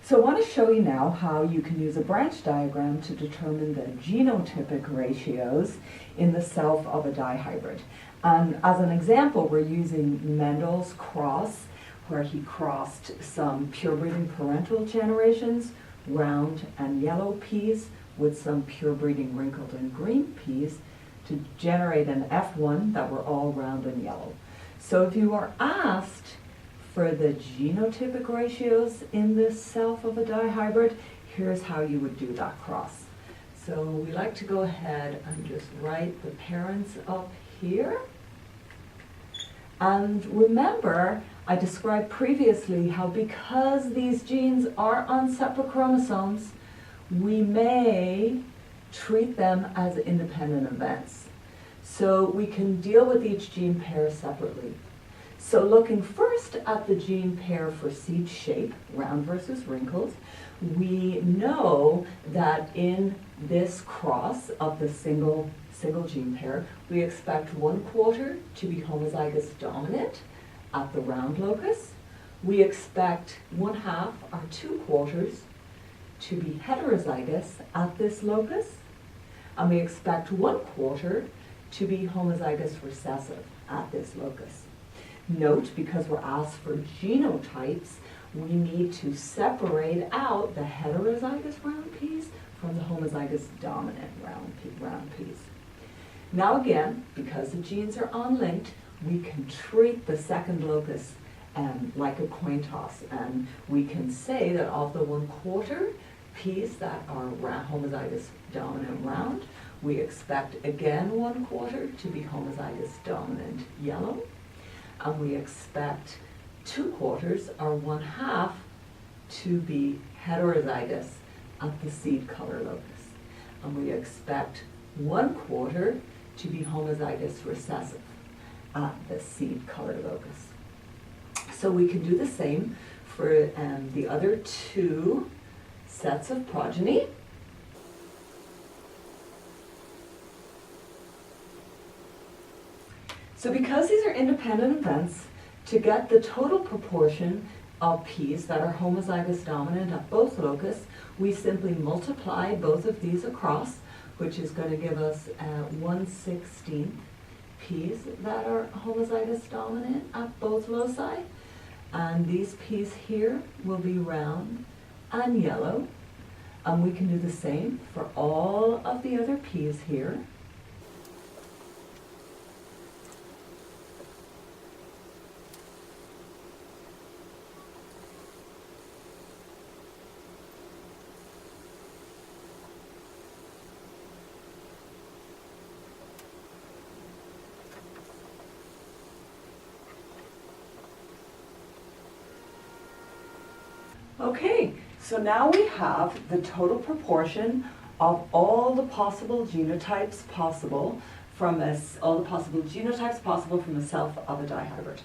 So I want to show you now how you can use a branch diagram to determine the genotypic ratios in the self of a dihybrid. And as an example, we're using Mendel's cross, where he crossed some pure-breeding parental generations, round and yellow peas, with some pure-breeding wrinkled and green peas, to generate an F1 that were all round and yellow. So if you are asked for the genotypic ratios in this self of a dihybrid, here's how you would do that cross. So we like to go ahead and just write the parents up here. And remember, I described previously how because these genes are on separate chromosomes, we may treat them as independent events. So we can deal with each gene pair separately. So looking first at the gene pair for seed shape, round versus wrinkled, we know that in this cross of the single gene pair, we expect 1/4 to be homozygous dominant at the round locus. We expect 1/2 or 2/4 to be heterozygous at this locus. And we expect 1/4 to be homozygous recessive at this locus. Note, because we're asked for genotypes, we need to separate out the heterozygous round peas from the homozygous dominant round peas. Now again, because the genes are unlinked, we can treat the second locus like a coin toss, and we can say that of the 1/4 peas that are homozygous dominant round, we expect again 1/4 to be homozygous dominant yellow. And we expect 2/4 or 1/2 to be heterozygous at the seed color locus. And we expect 1/4 to be homozygous recessive at the seed color locus. So we can do the same for the other two sets of progeny. So because these are independent events, to get the total proportion of peas that are homozygous dominant at both locus, we simply multiply both of these across, which is going to give us 1/16 peas that are homozygous dominant at both loci. And these peas here will be round and yellow. And we can do the same for all of the other peas here. Okay, so now we have the total proportion of all the possible genotypes possible from a self of a dihybrid.